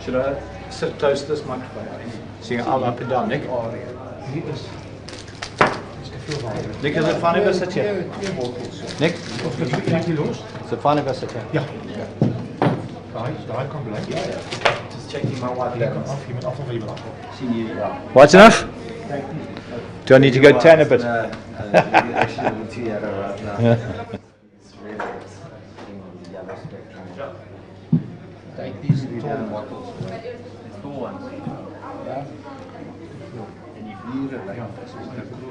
Should I sit close to this microphone? See, I'm up and down, Nick. Nick, is it fine if I sit here? Nick? Is it fine if I sit here? Ja. Daar kan blijven. Just checking my white level. Je bent af van je af. What's enough? Do I need to go tan a bit? Actually, the tea right now. It's really the yellow spectrum. Take these tall bottles. Tall ones. Ja. En die vlieren like this is the cool.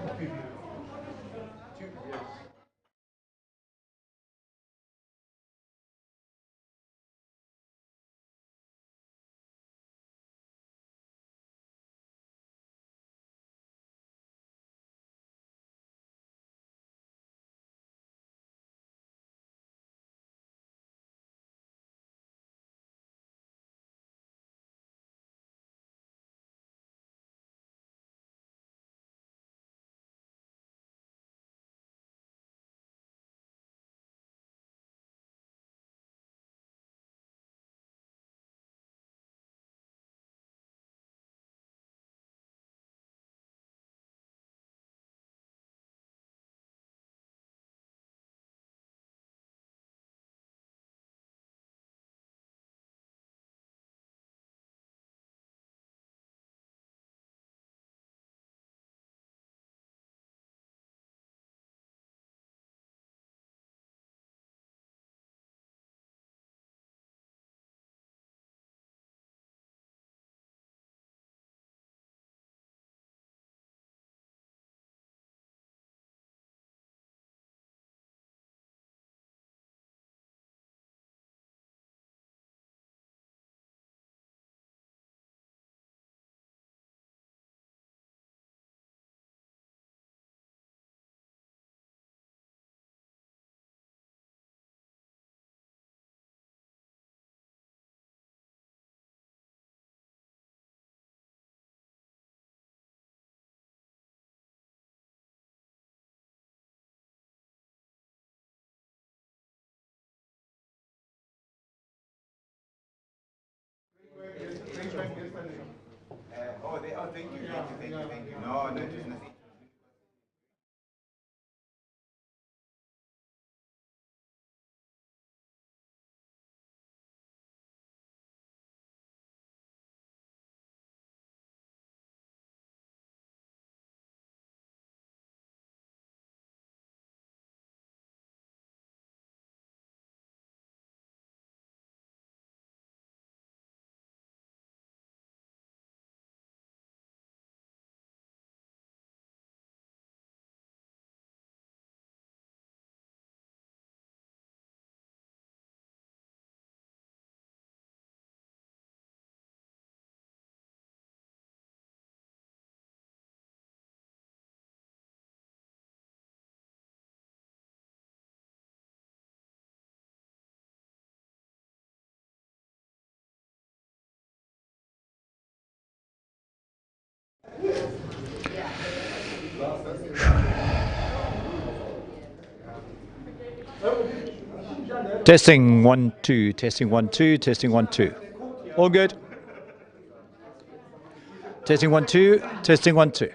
Thank you. No, no, just nothing. Testing 1 2, testing 1 2, testing 1 2. All good. Testing 1 2, testing 1 2.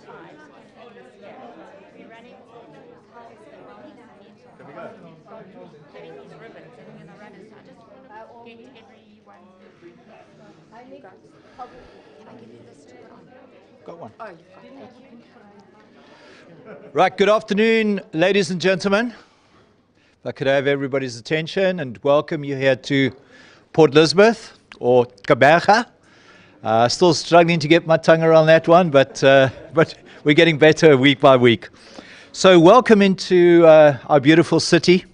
We're running health and wellness and getting these ribbons and we're gonna run it. So I just want to get everyone. You guys, can I give you this to put on? Got one. Oh, you've got it. Right, good afternoon, ladies and gentlemen. If I could have everybody's attention and welcome you here to Port Elizabeth, or Kaberga. Still struggling to get my tongue around that one, but we're getting better week by week. So welcome into our beautiful city.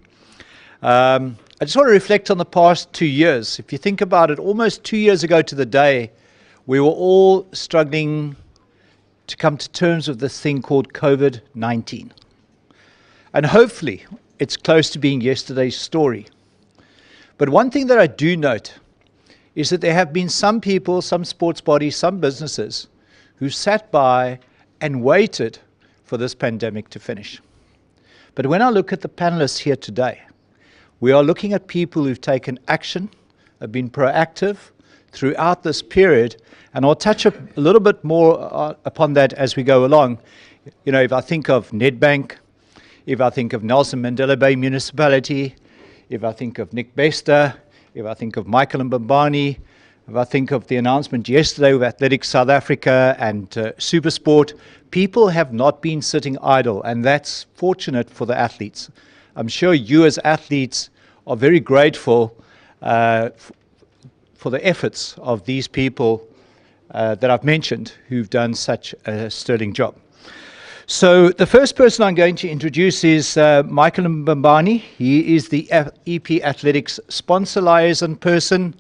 I just want to reflect on the past 2 years. If you think about it, almost 2 years ago to the day, we were all struggling to come to terms with this thing called COVID-19. And hopefully, it's close to being yesterday's story. But one thing that I do note is that there have been some people, some sports bodies, some businesses who sat by and waited for this pandemic to finish. But when I look at the panelists here today, we are looking at people who've taken action, have been proactive throughout this period, and I'll touch a little bit more upon that as we go along. You know, if I think of Nedbank, if I think of Nelson Mandela Bay Municipality, if I think of Nick Bester, if I think of Michael Mbambani, if I think of the announcement yesterday with Athletics South Africa and SuperSport, people have not been sitting idle, and that's fortunate for the athletes. I'm sure you as athletes are very grateful for the efforts of these people that I've mentioned who've done such a sterling job. So the first person I'm going to introduce is Michael Mbambani. He is the EP Athletics sponsor liaison person.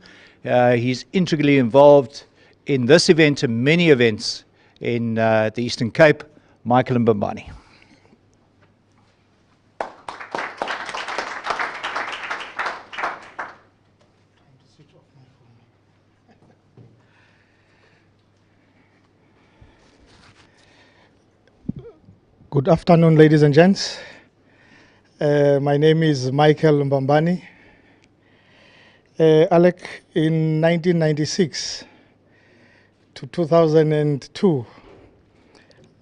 He's integrally involved in this event and many events in the Eastern Cape. Michael Mbambani. Good afternoon, ladies and gents. My name is Michael Mbambani. Alec, in 1996 to 2002,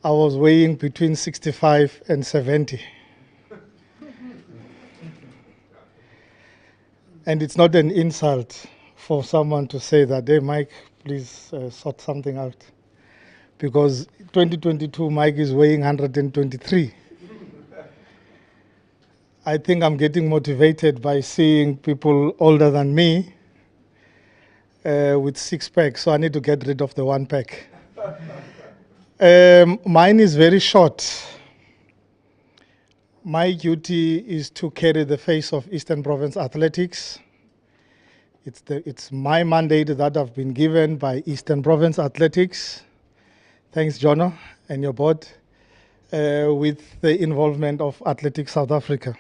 I was weighing between 65 and 70. And it's not an insult for someone to say that, hey, Mike, please sort something out. Because 2022, Mike is weighing 123. I think I'm getting motivated by seeing people older than me with six packs, so I need to get rid of the one pack. Mine is very short. My duty is to carry the face of Eastern Province Athletics. It's my mandate that I've been given by Eastern Province Athletics. Thanks, Jono, and your board, with the involvement of Athletics South Africa,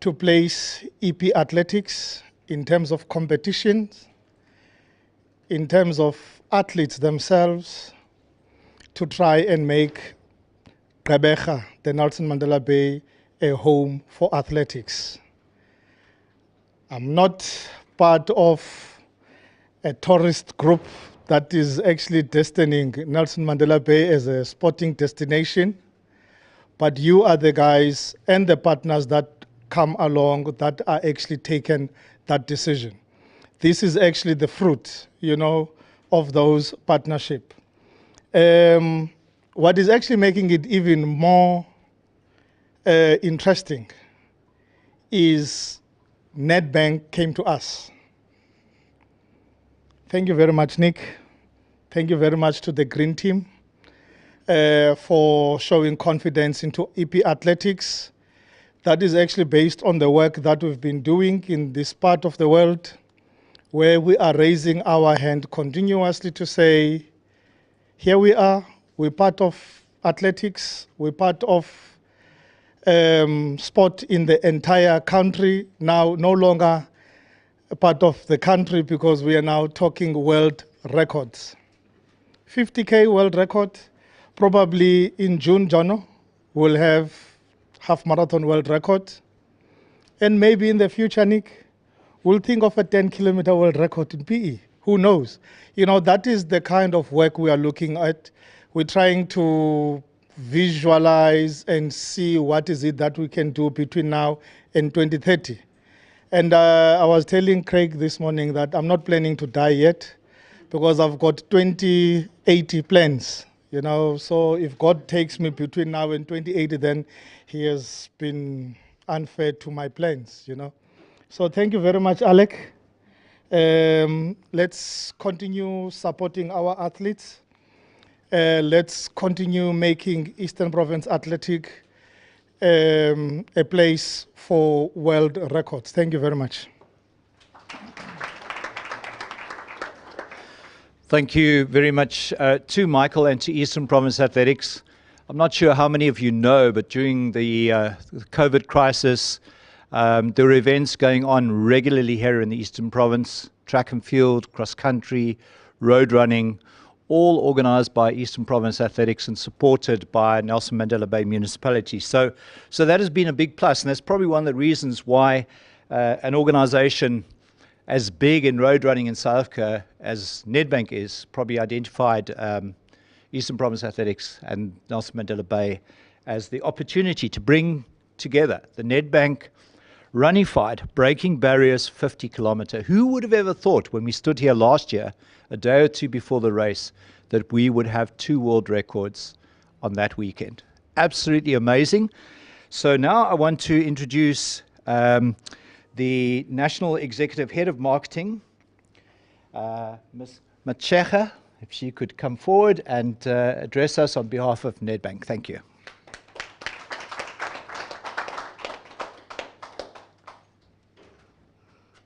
to place EP Athletics in terms of competitions, in terms of athletes themselves, to try and make Kaberga, the Nelson Mandela Bay, a home for athletics. I'm not part of a tourist group that is actually destining Nelson Mandela Bay as a sporting destination, but you are the guys and the partners that come along that are actually taking that decision. This is actually the fruit, you know, of those partnership. What is actually making it even more interesting is Nedbank came to us. Thank you very much, Nick. Thank you very much to the Green Team for showing confidence into EP Athletics. That is actually based on the work that we've been doing in this part of the world, where we are raising our hand continuously to say, here we are, we're part of athletics, we're part of sport in the entire country, now no longer a part of the country because we are now talking world records. 50K world record, probably in June, Jono, we'll have half marathon world record. And maybe in the future, Nick, we'll think of a 10-kilometer world record in PE. Who knows? You know, that is the kind of work we are looking at. we're trying to visualize and see what is it that we can do between now and 2030. And I was telling Craig this morning that I'm not planning to die yet because I've got 2080 plans, you know. So if God takes me between now and 2080, then he has been unfair to my plans, you know. So thank you very much, Alec. Let's continue supporting our athletes. Let's continue making Eastern Province Athletic a place for world records. Thank you very much. Thank you very much to Michael and to Eastern Province Athletics. I'm not sure how many of you know, but during the COVID crisis, there were events going on regularly here in the Eastern Province, track and field, cross country, road running, all organized by Eastern Province Athletics and supported by Nelson Mandela Bay Municipality. So that has been a big plus, and that's probably one of the reasons why an organization as big in road running in South Africa as Nedbank is, probably identified Eastern Province Athletics and Nelson Mandela Bay as the opportunity to bring together the Nedbank Runified Breaking Barriers 50 kilometer. Who would have ever thought when we stood here last year, a day or two before the race, that we would have 2 world records on that weekend? Absolutely amazing. So now I want to introduce the National Executive Head of Marketing, Ms. Machecha, if she could come forward and address us on behalf of Nedbank. Thank you.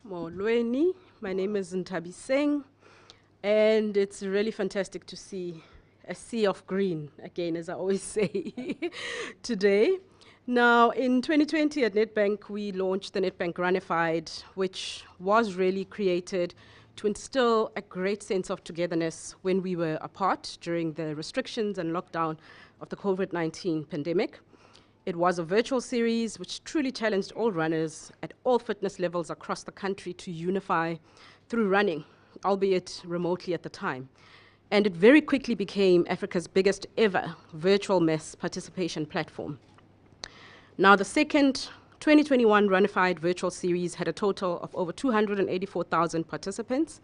Molweni, my name is Ntabi Singh, and it's really fantastic to see a sea of green, again, as I always say, today. Now, in 2020 at Nedbank, we launched the Nedbank Runified, which was really created to instill a great sense of togetherness when we were apart during the restrictions and lockdown of the COVID-19 pandemic. It was a virtual series which truly challenged all runners at all fitness levels across the country to unify through running, albeit remotely at the time. And it very quickly became Africa's biggest ever virtual mass participation platform. Now, the second 2021 Runified virtual series had a total of over 284,000 participants.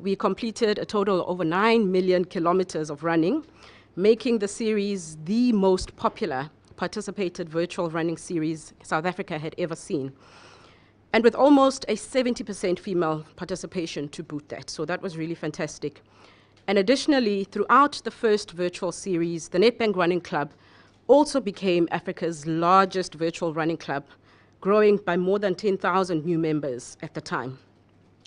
We completed a total of over 9 million kilometers of running, making the series the most popular participated virtual running series South Africa had ever seen. And with almost a 70% female participation to boot that. So that was really fantastic. And additionally, throughout the first virtual series, the Nedbank Running Club also became Africa's largest virtual running club, growing by more than 10,000 new members at the time.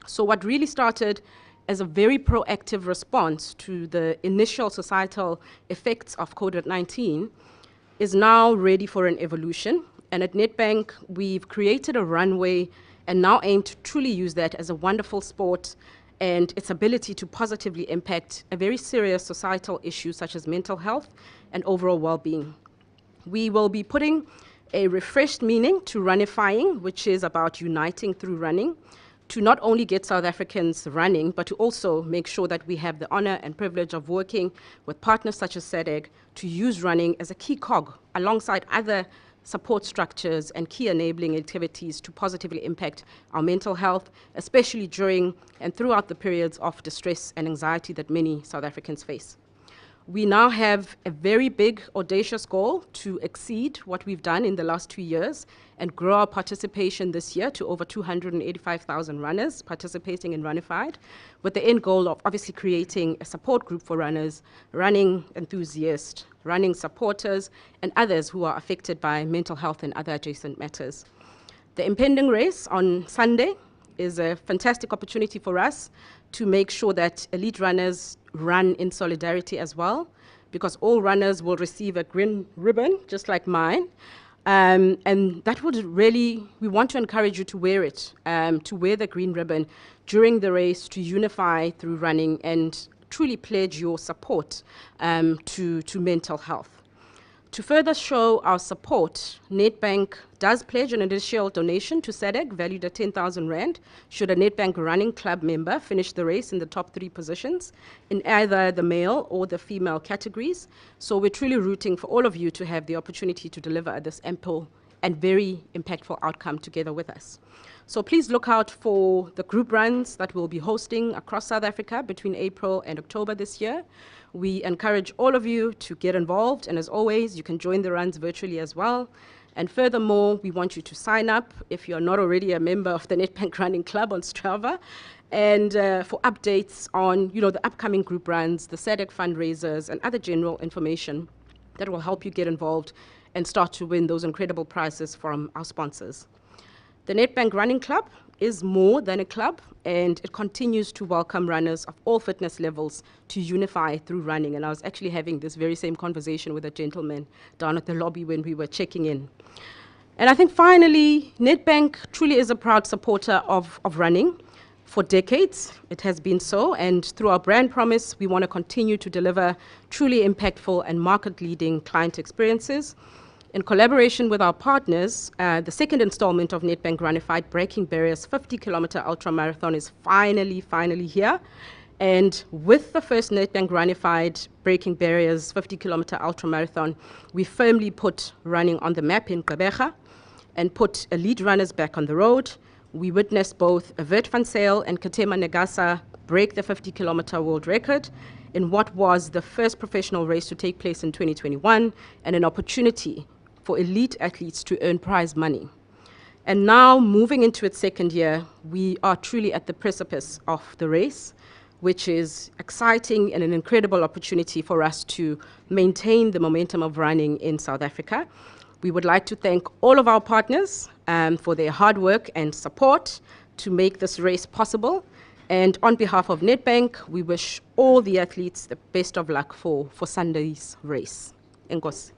So what really started as a very proactive response to the initial societal effects of COVID-19 is now ready for an evolution. And at Nedbank, we've created a runway and now aim to truly use that as a wonderful sport and its ability to positively impact a very serious societal issue such as mental health and overall well-being. We will be putting a refreshed meaning to runifying, which is about uniting through running, to not only get South Africans running, but to also make sure that we have the honor and privilege of working with partners such as SADC to use running as a key cog alongside other support structures and key enabling activities to positively impact our mental health, especially during and throughout the periods of distress and anxiety that many South Africans face. We now have a very big, audacious goal to exceed what we've done in the last 2 years and grow our participation this year to over 285,000 runners participating in Runified, with the end goal of obviously creating a support group for runners, running enthusiasts, running supporters, and others who are affected by mental health and other adjacent matters. The impending race on Sunday is a fantastic opportunity for us to make sure that elite runners run in solidarity as well, because all runners will receive a green ribbon, just like mine. And that would really, we want to encourage you to wear it, to wear the green ribbon during the race, to unify through running and truly pledge your support to mental health. To further show our support, Nedbank does pledge an additional donation to SADC valued at 10,000 Rand should a Nedbank running club member finish the race in the top 3 positions in either the male or the female categories. So we're truly rooting for all of you to have the opportunity to deliver this ample and very impactful outcome together with us. So please look out for the group runs that we'll be hosting across South Africa between April and October this year. We encourage all of you to get involved, and as always, you can join the runs virtually as well. And furthermore, we want you to sign up if you're not already a member of the Nedbank Running Club on Strava, and for updates on the upcoming group runs, the SADC fundraisers, and other general information that will help you get involved and start to win those incredible prizes from our sponsors. The Nedbank Running Club is more than a club, and it continues to welcome runners of all fitness levels to unify through running. And I was actually having this very same conversation with a gentleman down at the lobby when we were checking in. And I think finally, Nedbank truly is a proud supporter of running. For decades, it has been so, and through our brand promise, we want to continue to deliver truly impactful and market-leading client experiences. In collaboration with our partners, the second installment of Nedbank Runified Breaking Barriers 50-kilometer ultramarathon is finally here. And with the first Nedbank Runified Breaking Barriers 50-kilometer ultramarathon, we firmly put running on the map in Gqeberha and put elite runners back on the road. We witnessed both Avert van Sail and Katema Negasa break the 50-kilometer world record in what was the first professional race to take place in 2021, and an opportunity for elite athletes to earn prize money. And now, moving into its second year, we are truly at the precipice of the race, which is exciting and an incredible opportunity for us to maintain the momentum of running in South Africa. We would like to thank all of our partners for their hard work and support to make this race possible. And on behalf of Nedbank, we wish all the athletes the best of luck for Sunday's race. Enkosi.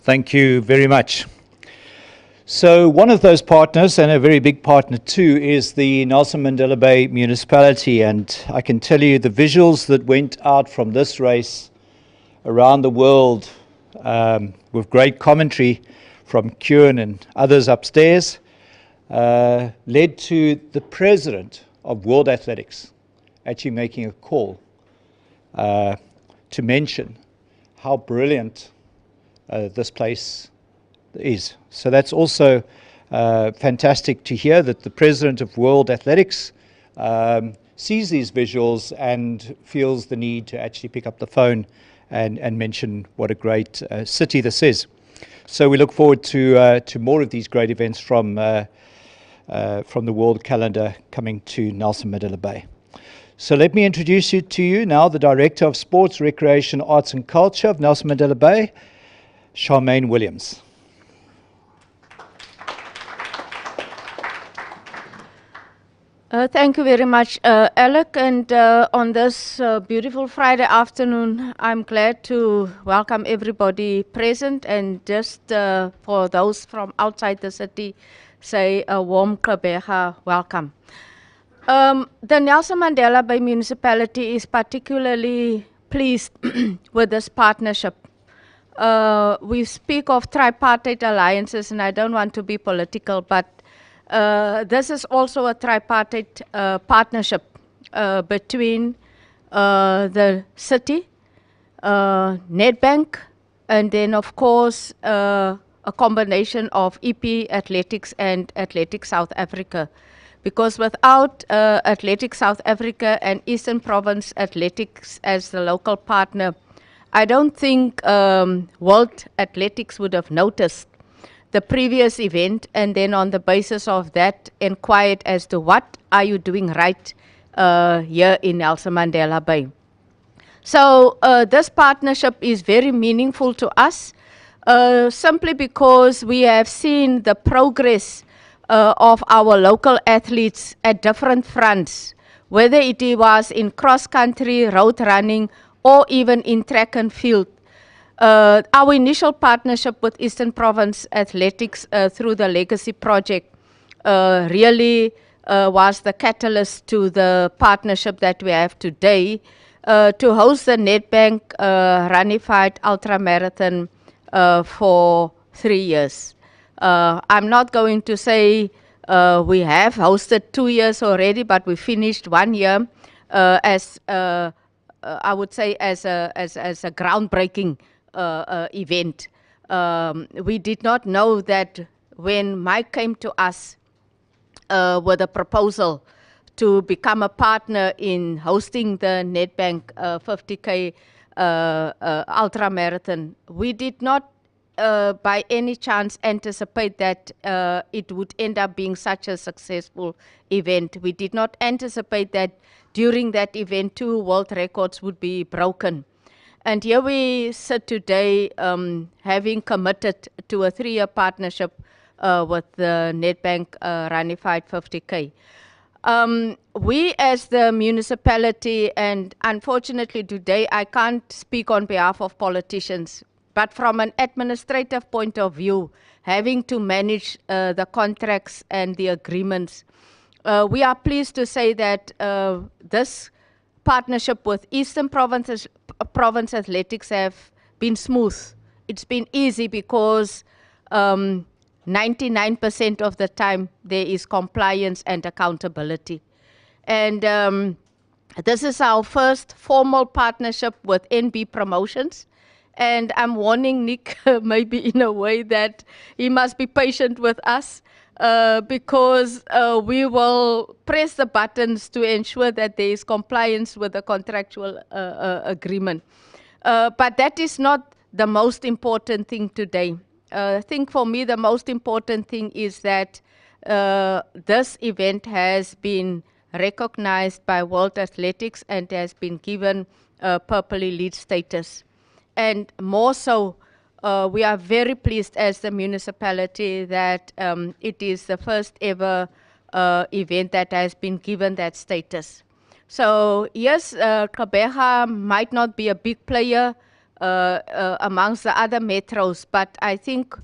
Thank you very much. So one of those partners, and a very big partner too, is the Nelson Mandela Bay Municipality. And I can tell you the visuals that went out from this race around the world with great commentary from Kieran and others upstairs led to the president of World Athletics actually making a call to mention how brilliant this place is. So that's also fantastic to hear that the president of World Athletics sees these visuals and feels the need to actually pick up the phone and mention what a great city this is. So we look forward to more of these great events from the world calendar coming to Nelson Mandela Bay. So let me introduce you to you now, the Director of Sports, Recreation, Arts and Culture of Nelson Mandela Bay, Charmaine Williams. Thank you very much, Alec. And on this beautiful Friday afternoon, I'm glad to welcome everybody present, and just for those from outside the city, say a warm Gqeberha welcome. The Nelson Mandela Bay Municipality is particularly pleased with this partnership. We speak of tripartite alliances, and I don't want to be political, but this is also a tripartite partnership between the city, Nedbank, and then of course a combination of EP Athletics and Athletics South Africa. Because without Athletics South Africa and Eastern Province Athletics as the local partner, I don't think World Athletics would have noticed the previous event, and then on the basis of that inquired as to what are you doing right here in Nelson Mandela Bay. So this partnership is very meaningful to us simply because we have seen the progress of our local athletes at different fronts, whether it was in cross-country, road running, or even in track and field. Our initial partnership with Eastern Province Athletics through the Legacy Project really was the catalyst to the partnership that we have today to host the Nedbank Runified Ultramarathon for 3 years. I'm not going to say we have hosted 2 years already, but we finished 1 year as I would say as a groundbreaking event. We did not know that when Mike came to us with a proposal to become a partner in hosting the Nedbank 50K ultramarathon, we did not by any chance anticipate that it would end up being such a successful event. We did not anticipate that during that event 2 world records would be broken. And here we sit today having committed to a 3-year partnership with the Nedbank Runified 50K. We as the municipality, and unfortunately today I can't speak on behalf of politicians, but from an administrative point of view, having to manage the contracts and the agreements, we are pleased to say that this partnership with Eastern Province Athletics have been smooth. It's been easy because 99% of the time there is compliance and accountability. And this is our first formal partnership with NB Promotions. And I'm warning Nick maybe in a way that he must be patient with us because we will press the buttons to ensure that there is compliance with the contractual agreement. But that is not the most important thing today. I think for me the most important thing is that this event has been recognized by World Athletics and has been given Purple Elite status. And more so, we are very pleased as the municipality that it is the first ever event that has been given that status. So yes, Gqeberha might not be a big player amongst the other metros, but I think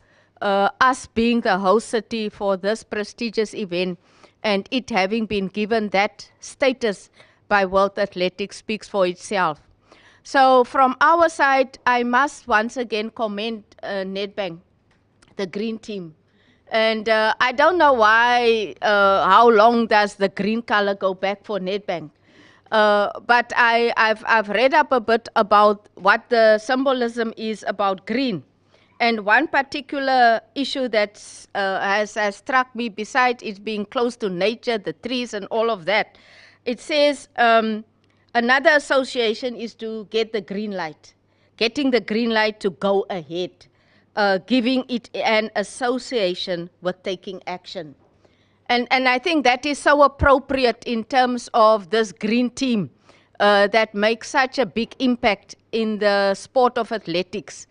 us being the host city for this prestigious event and it having been given that status by World Athletics speaks for itself. So from our side, I must once again commend Nedbank, the green team. And I don't know why, how long does the green color go back for Nedbank? But I've read up a bit about what the symbolism is about green. And one particular issue that has struck me, besides it being close to nature, the trees and all of that, it says another association is to get the green light, getting the green light to go ahead, giving it an association with taking action. And I think that is so appropriate in terms of this green team that makes such a big impact in the sport of athletics,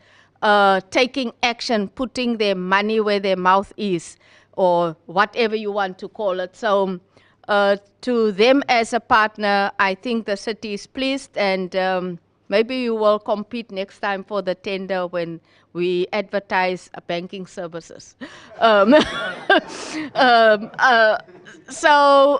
taking action, putting their money where their mouth is, or whatever you want to call it. So to them as a partner, I think the city is pleased, and maybe you will compete next time for the tender when we advertise banking services. So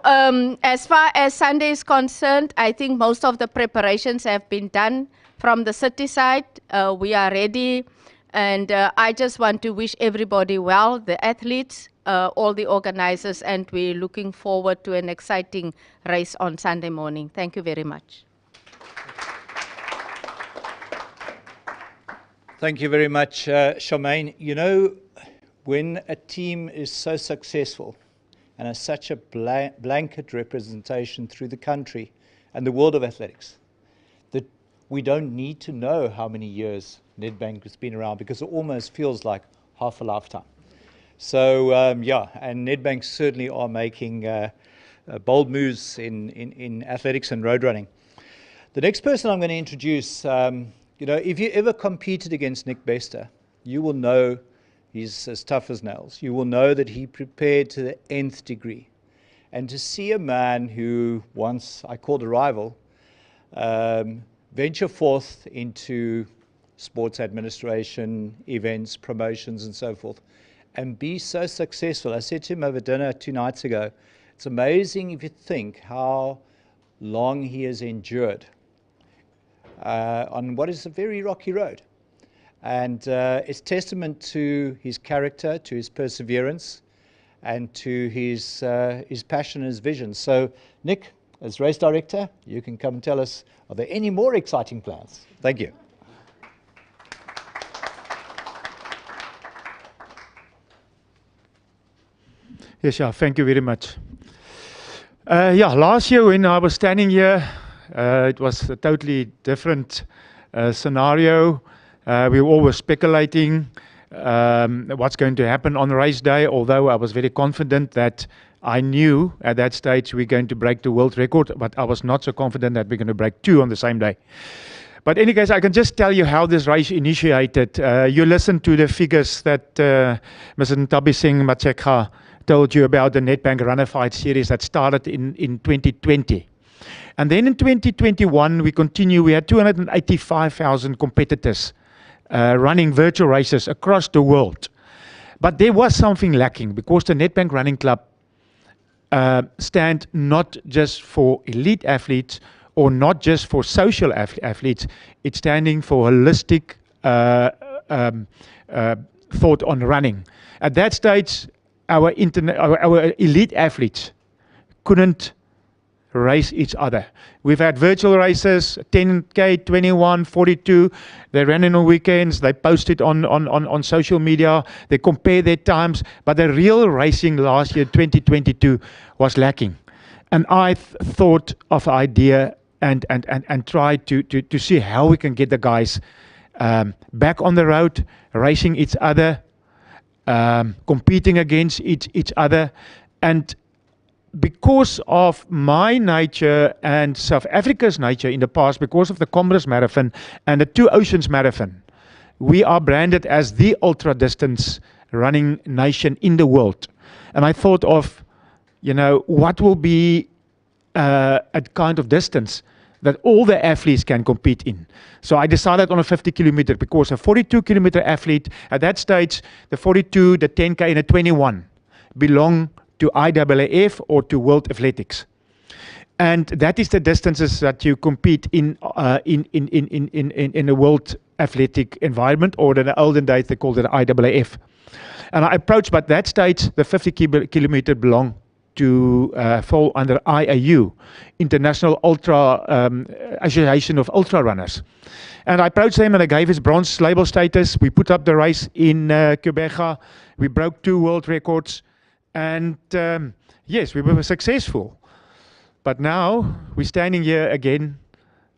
as far as Sunday is concerned, I think most of the preparations have been done from the city side. We are ready, and I just want to wish everybody well, the athletes, all the organizers, and we're looking forward to an exciting race on Sunday morning. Thank you very much. Thank you very much, Charmaine. You know, when a team is so successful and has such a blanket representation through the country and the world of athletics, that we don't need to know how many years Nedbank has been around, because it almost feels like half a lifetime. So, yeah, and Nedbank certainly are making bold moves in athletics and road running. The next person I'm going to introduce, you know, if you ever competed against Nick Bester, you will know he's as tough as nails. You will know that he prepared to the nth degree. And to see a man who once I called a rival, venture forth into sports administration, events, promotions, and so forth, and be so successful. I said to him over dinner 2 nights ago, it's amazing if you think how long he has endured on what is a very rocky road. And it's testament to his character, to his perseverance, and to his passion and his vision. So, Nick, as race director, you can come and tell us, are there any more exciting plans? Thank you. Yes, yeah, thank you very much. Last year when I was standing here, it was a totally different scenario. We were always speculating what's going to happen on race day, although I was very confident that I knew at that stage we're going to break the world record, but I was not so confident that we're going to break 2 on the same day. But in any case, I can just tell you how this race initiated. You listened to the figures that Mr. Ntabiseng Matsekga told you about the Nedbank Runified series that started in 2020. And then in 2021, we continue. We had 285,000 competitors running virtual races across the world. But there was something lacking because the Nedbank Running Club stand not just for elite athletes or not just for social athletes. It's standing for holistic thought on running. At that stage, our elite athletes couldn't race each other. We've had virtual races, 10K, 21, 42. They ran in on weekends. They posted on social media. They compare their times. But the real racing last year, 2022, was lacking. And I thought of an idea and tried to see how we can get the guys back on the road, racing each other, competing against each other. And because of my nature and South Africa's nature in the past, because of the Comrades Marathon and the Two Oceans Marathon, we are branded as the ultra-distance running nation in the world. And I thought of, what will be a kind of distance that all the athletes can compete in. So I decided on a 50 kilometer because a 42 kilometer athlete, at that stage, the 42, the 10K and the 21 belong to IAAF or to World Athletics. And that is the distances that you compete in a world athletic environment, or in the olden days they called it IAAF. And I approached, but that stage, the 50 kilometer belong to fall under IAU, International Association of Ultra Runners. And I approached them and I gave his bronze label status. We put up the race in Quebec. We broke 2 world records. And yes, we were successful. But now we're standing here again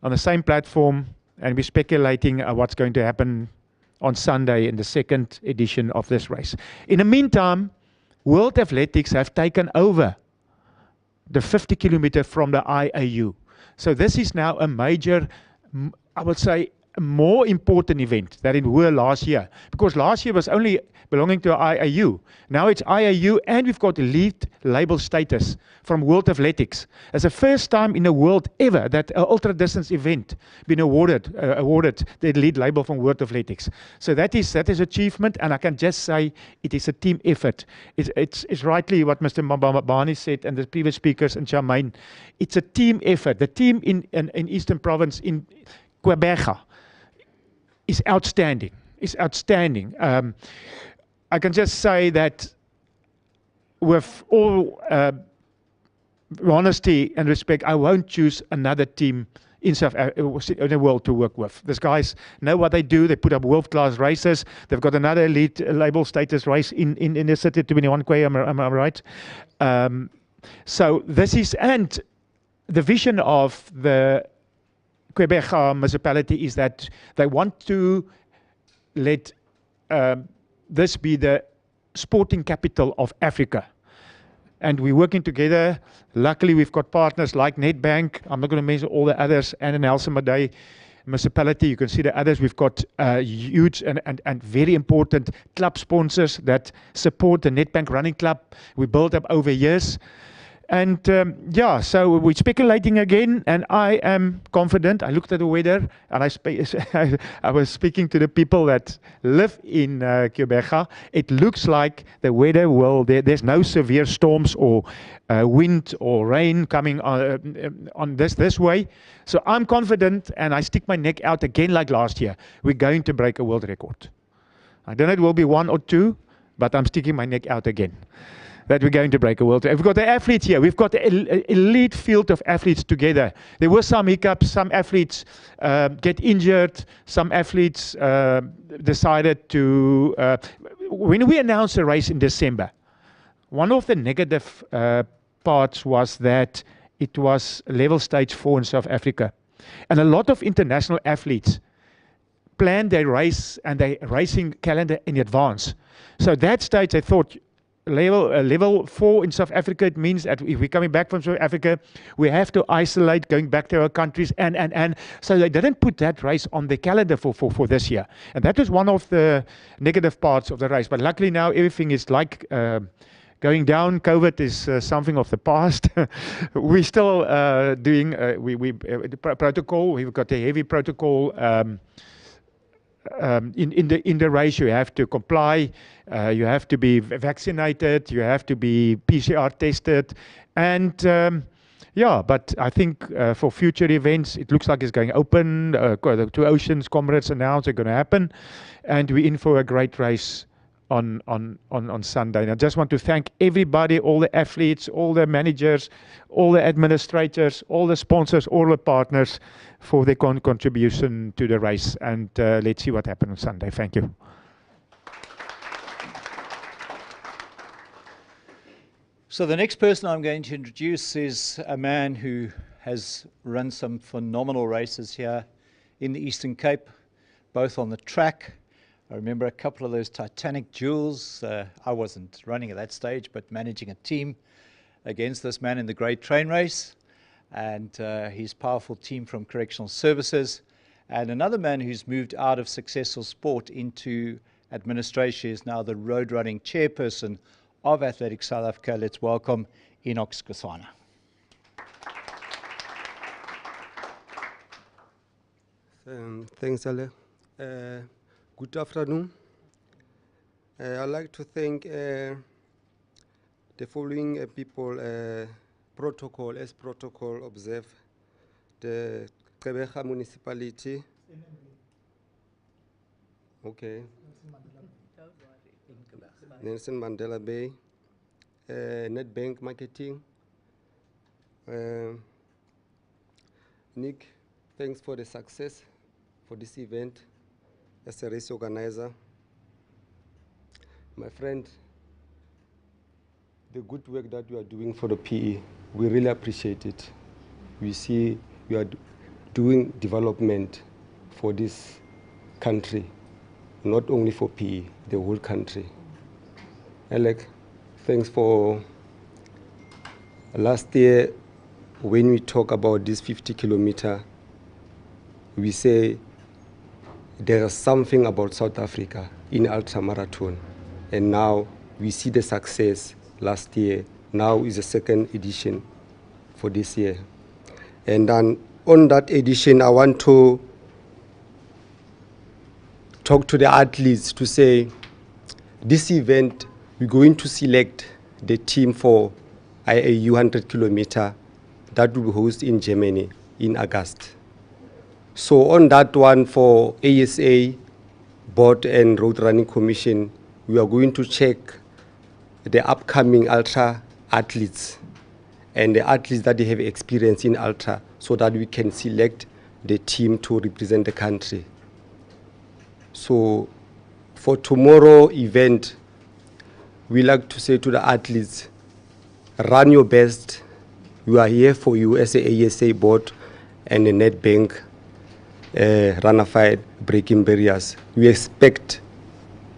on the same platform and we're speculating what's going to happen on Sunday in the 2nd edition of this race. In the meantime, World Athletics have taken over the 50 kilometer from the IAU. So this is now a major, I would say, a more important event than it were last year. Because last year was only belonging to IAU. Now it's IAU and we've got elite label status from World Athletics. It's the first time in the world ever that an ultra-distance event been awarded the elite label from World Athletics. So that is achievement, and I can just say it is a team effort. It's rightly what Mr. Mabani said and the previous speakers and Charmaine. It's a team effort. The team in Eastern Province in Quebec is outstanding. I can just say that with all honesty and respect, I won't choose another team in the world to work with. These guys know what they do. They put up world-class races. They've got another elite label status race in the city, 21K, am I right? So this is, and the vision of the Quebec municipality is that they want to let this be the sporting capital of Africa. And we're working together. Luckily, we've got partners like Nedbank. I'm not going to mention all the others, and the Nelson Mandela Bay Municipality. You can see the others. We've got huge and very important club sponsors that support the Nedbank Running Club. We built up over years. And yeah, so we're speculating again, and I am confident. I looked at the weather, and I was speaking to the people that live in Quebec. It looks like the weather will, there's no severe storms or wind or rain coming on this way. So I'm confident, and I stick my neck out again like last year. We're going to break a world record. I don't know if it will be 1 or 2, but I'm sticking my neck out again. That we're going to break a world record. We've got the athletes here. We've got an elite field of athletes together. There were some hiccups. Some athletes get injured. Some athletes decided to... when we announced the race in December, one of the negative parts was that it was level stage 4 in South Africa. And a lot of international athletes planned their race and their racing calendar in advance. So at that stage, I thought, level 4 in South Africa, it means that if we're coming back from South Africa, we have to isolate, going back to our countries, and so they didn't put that race on the calendar for this year. And that was one of the negative parts of the race. But luckily now everything is like going down. COVID is something of the past. We're still doing protocol. We've got a heavy protocol. In the race, you have to comply, you have to be vaccinated, you have to be PCR tested, and yeah, but I think for future events, it looks like it's going open. The 2 Oceans Comrades announced they're going to happen, and we're in for a great race on Sunday. And I just want to thank everybody, all the athletes, all the managers, all the administrators, all the sponsors, all the partners for their contribution to the race. And let's see what happens on Sunday. Thank you. So the next person I'm going to introduce is a man who has run some phenomenal races here in the Eastern Cape, both on the track. I remember a couple of those Titanic duels. I wasn't running at that stage, but managing a team against this man in the Great Train Race, and his powerful team from Correctional Services, and another man who's moved out of successful sport into administration is now the road running chairperson of Athletics South Africa. Let's welcome Enoch Skosana. Thanks, Ale. Good afternoon. I'd like to thank the following people. As protocol observe the Quebec Municipality. Okay. Nelson Mandela Bay, Nedbank Marketing. Nick, thanks for the success for this event as a race organizer. My friend, the good work that you are doing for the PE, we really appreciate it. We see you are doing development for this country, not only for PE, the whole country. Alec, thanks for last year when we talk about this 50-kilometer, we say there is something about South Africa in ultramarathon, and now we see the success last year. Now is the second edition for this year. And then on that edition, I want to talk to the athletes to say, this event, we're going to select the team for IAU 100-kilometer that will be hosted in Germany in August. So on that one for ASA, Board and Road Running Commission, we are going to check the upcoming ultra athletes and the athletes that they have experience in ultra so that we can select the team to represent the country. So for tomorrow event, we like to say to the athletes, run your best. We are here for you as a ASA board and the Nedbank Runified Breaking Barriers. We expect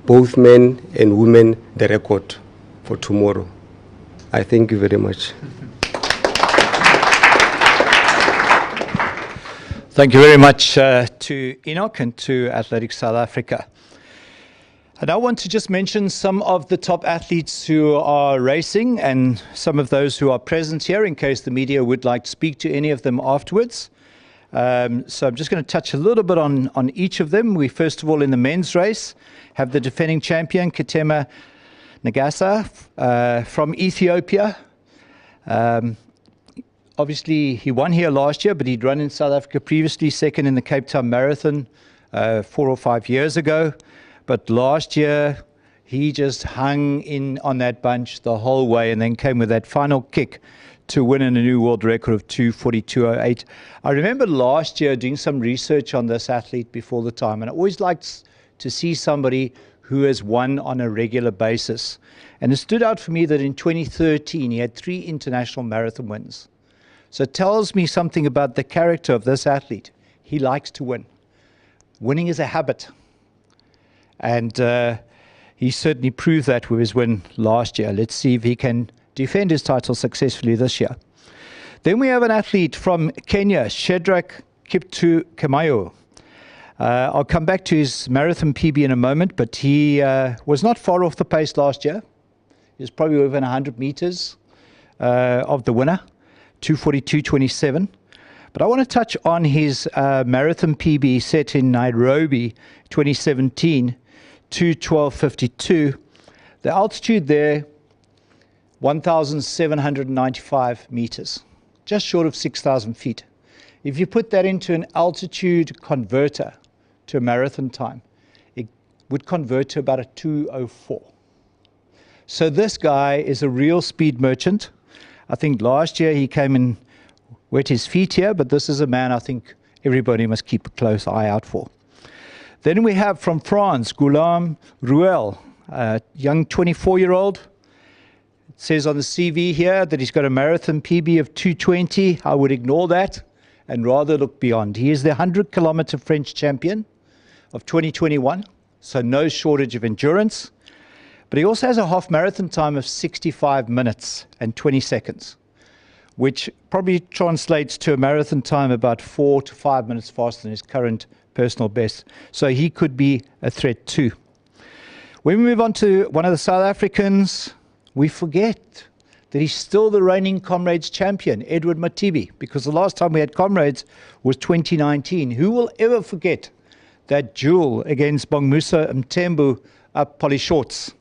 both men and women the record for tomorrow. I thank you very much. Thank you very much to Enoch and to Athletics South Africa. And I want to just mention some of the top athletes who are racing and some of those who are present here in case the media would like to speak to any of them afterwards. So I'm just going to touch a little bit on each of them. We first of all in the men's race have the defending champion Ketema Nagasa from Ethiopia. Obviously he won here last year, but he'd run in South Africa previously, second in the Cape Town Marathon 4 or 5 years ago. But last year, he just hung in on that bunch the whole way and then came with that final kick to win in a new world record of 2:42.08. I remember last year doing some research on this athlete before the time, and I always liked to see somebody who has won on a regular basis. And it stood out for me that in 2013, he had 3 international marathon wins. So it tells me something about the character of this athlete. He likes to win. Winning is a habit. And he certainly proved that with his win last year. Let's see if he can defend his title successfully this year. Then we have an athlete from Kenya, Shedrack Kiptu Kemayo. I'll come back to his marathon PB in a moment, but he was not far off the pace last year. He was probably within 100 meters of the winner, 2:42.27. But I want to touch on his marathon PB set in Nairobi 2017, 2:12.52. The altitude there, 1,795 meters, just short of 6,000 feet. If you put that into an altitude converter to a marathon time, it would convert to about a 2:04. So this guy is a real speed merchant. I think last year he came and wet his feet here, but this is a man I think everybody must keep a close eye out for. Then we have from France, Guillaume Ruel, a young 24-year-old. It says on the CV here that he's got a marathon PB of 2:20. I would ignore that and rather look beyond. He is the 100-kilometer French champion of 2021, so no shortage of endurance. But he also has a half marathon time of 65 minutes and 20 seconds, which probably translates to a marathon time about 4 to 5 minutes faster than his current personal best. So he could be a threat too. When we move on to one of the South Africans, we forget that he's still the reigning Comrades champion, Edward Matibi, because the last time we had Comrades was 2019. Who will ever forget that duel against Bongmusa Mthembu up Polly Shorts?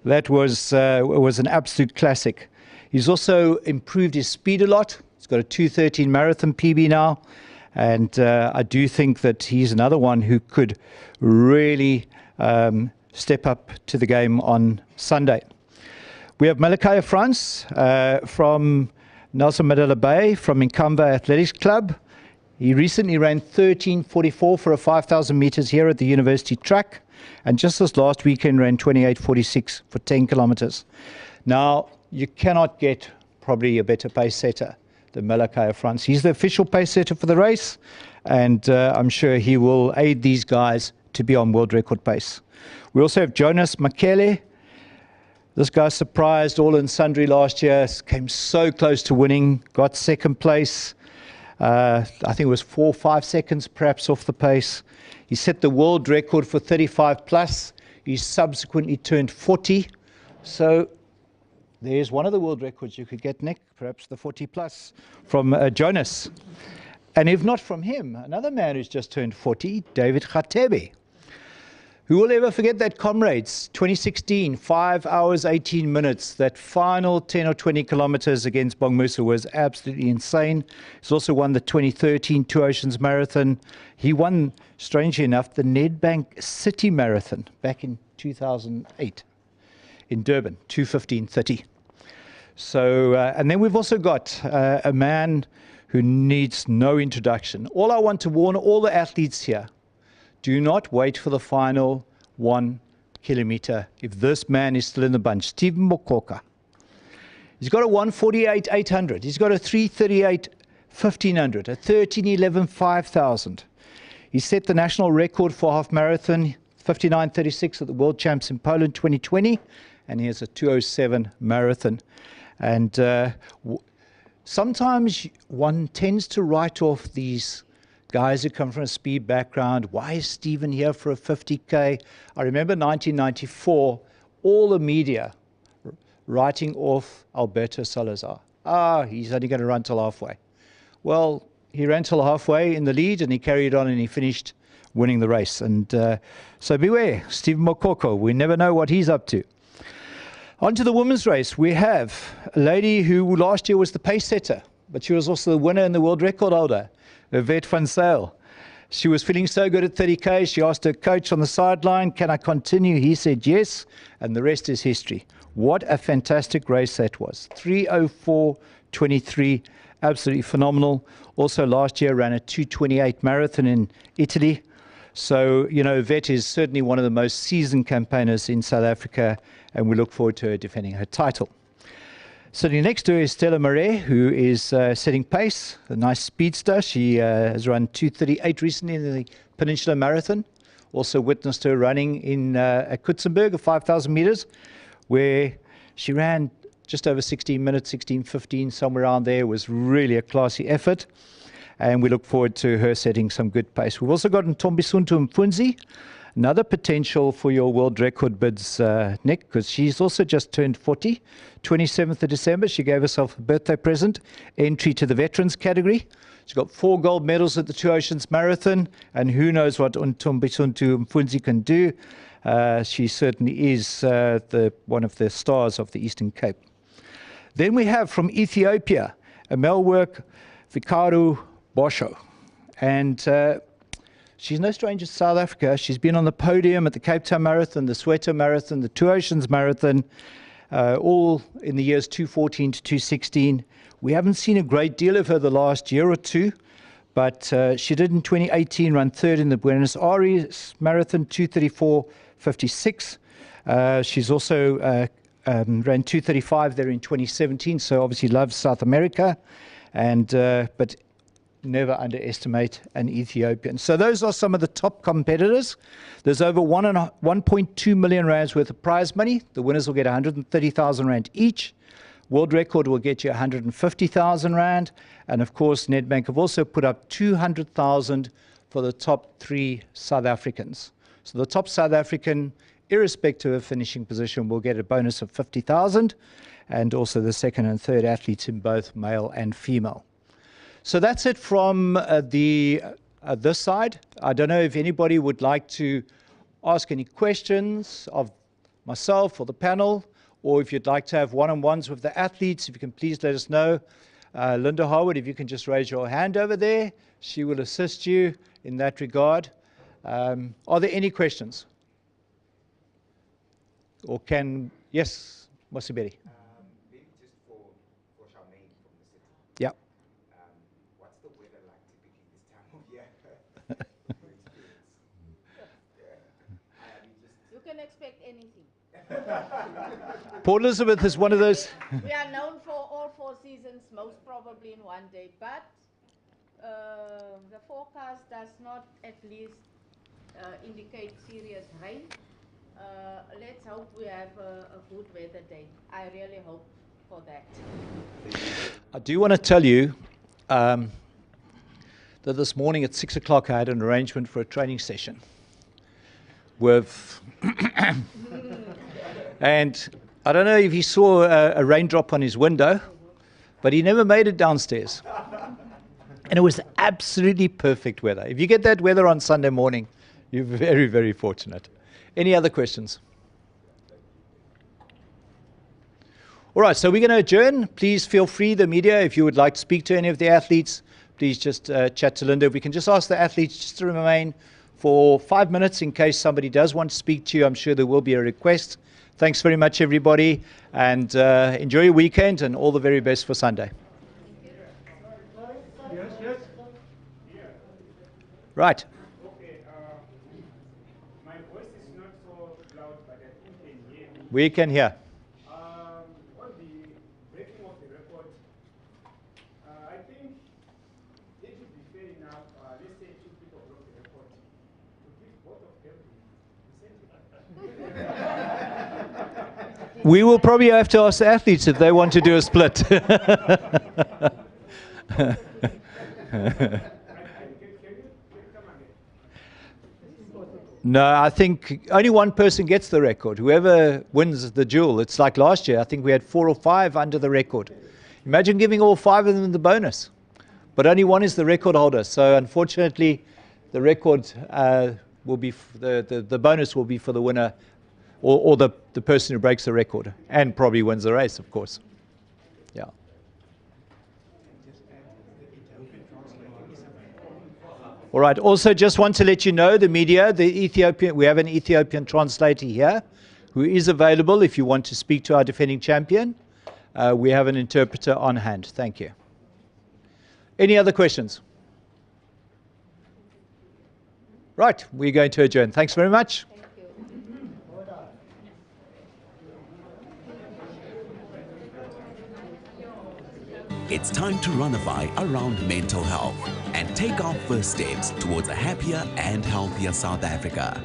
That was an absolute classic. He's also improved his speed a lot. He's got a 2:13 marathon PB now. And I do think that he's another one who could really step up to the game on Sunday. We have Malachi France from Nelson Mandela Bay from Inkamba Athletics Club. He recently ran 13:44 for a 5,000 meters here at the university track. And just this last weekend ran 28:46 for 10 kilometers. Now, you cannot get probably a better pace setter than Malachi France. He's the official pace setter for the race, and I'm sure he will aid these guys to be on world record pace. We also have Jonas Makele. This guy surprised all and sundry last year, came so close to winning, got second place. I think it was 4 or 5 seconds perhaps off the pace. He set the world record for 35 plus. He subsequently turned 40. So there's one of the world records you could get, Nick, perhaps the 40 plus from Jonas. And if not from him, another man who's just turned 40, David Khatebe. Who will ever forget that Comrades, 2016, 5 hours, 18 minutes. That final 10 or 20 kilometers against Bongmusa was absolutely insane. He's also won the 2013 Two Oceans Marathon. He won, strangely enough, the Nedbank City Marathon back in 2008 in Durban, 2:15:30. So, and then we've also got a man who needs no introduction. All I want to warn all the athletes here, do not wait for the final 1 kilometer if this man is still in the bunch. Stephen Mokoka. He's got a 1:48.800. He's got a 3:38.1500, a 13:11.5000. He set the national record for half marathon, 59:36 at the World Champs in Poland 2020, and he has a 2:07 marathon. And sometimes one tends to write off these guys who come from a speed background. Why is Stephen here for a 50K? I remember 1994, all the media writing off Alberto Salazar. He's only going to run till halfway. Well, he ran till halfway in the lead, and he carried on, and he finished winning the race. And so beware, Stephen Mokoko. We never know what he's up to. On to the women's race. We have a lady who last year was the pace setter, but she was also the winner and the world record holder, Yvette van Zyl. She was feeling so good at 30K, she asked her coach on the sideline, can I continue? He said yes, and the rest is history. What a fantastic race that was. 3:04:23, absolutely phenomenal. Also last year ran a 2:28 marathon in Italy. So, you know, Yvette is certainly one of the most seasoned campaigners in South Africa, and we look forward to her defending her title. Sitting next to her is Stella Marais, who is setting pace, a nice speedster. She has run 2:38 recently in the Peninsula Marathon. Also witnessed her running in at Kutzenberg, 5,000 meters, where she ran just over 16 minutes, 16:15, somewhere around there. It was really a classy effort. And we look forward to her setting some good pace. We've also got Ntombisuntu Mfunzi, another potential for your world record bids, Nick, because she's also just turned 40. 27th of December, she gave herself a birthday present, entry to the veterans category. She got 4 gold medals at the Two Oceans Marathon, and who knows what Ntombisuntu Mfunzi can do. She certainly is one of the stars of the Eastern Cape. Then we have from Ethiopia, Amelwork Vikaru Bosho. And she's no stranger to South Africa. She's been on the podium at the Cape Town Marathon, the Soweto Marathon, the Two Oceans Marathon, all in the years 2014 to 2016. We haven't seen a great deal of her the last year or two, but she did in 2018 run third in the Buenos Aires Marathon, 2:34:56. She's also ran 2:35 there in 2017, so obviously loves South America, and but never underestimate an Ethiopian. So those are some of the top competitors. There's over 1.2 million rands worth of prize money. The winners will get 130,000 rand each. World record will get you 150,000 rand. And of course, Nedbank have also put up 200,000 for the top 3 South Africans. So the top South African, irrespective of finishing position, will get a bonus of 50,000, and also the second and third athletes in both male and female. So that's it from this side. I don't know if anybody would like to ask any questions of myself or the panel, or if you'd like to have one-on-ones with the athletes, if you can please let us know. Linda Harwood, if you can just raise your hand over there, she will assist you in that regard. Are there any questions? Or yes, Mosiberi. Maybe just for Charmaine from the city. Yeah. What's the weather like typically this time of year? You can expect anything. Port Elizabeth is one of those. We are known for all 4 seasons, most probably in one day, but the forecast does not at least indicate serious rain. Let's hope we have a good weather day. I really hope for that. I do want to tell you that this morning at 6 o'clock I had an arrangement for a training session with, and I don't know if he saw a raindrop on his window, but he never made it downstairs. And it was absolutely perfect weather. If you get that weather on Sunday morning, you're very, very fortunate. Any other questions? All right, so we're going to adjourn. Please feel free, the media, if you would like to speak to any of the athletes, please just chat to Linda. If we can just ask the athletes just to remain for 5 minutes in case somebody does want to speak to you. I'm sure there will be a request. Thanks very much, everybody, and enjoy your weekend and all the very best for Sunday. Right. We can hear. On the breaking of the record, I think it would be fair enough, let's say 2 people broke the record, to give both of them the same. We will probably have to ask the athletes if they want to do a split. Can you No, I think only one person gets the record. Whoever wins the duel. It's like last year. I think we had 4 or 5 under the record. Imagine giving all 5 of them the bonus. But only one is the record holder. So unfortunately, the record will be the bonus will be for the winner, or the person who breaks the record and probably wins the race, of course. Yeah. All right. Also, just want to let you know, the media, we have an Ethiopian translator here who is available if you want to speak to our defending champion. We have an interpreter on hand. Thank you. Any other questions? Right. We're going to adjourn. Thanks very much. It's time to runify around mental health and take our first steps towards a happier and healthier South Africa.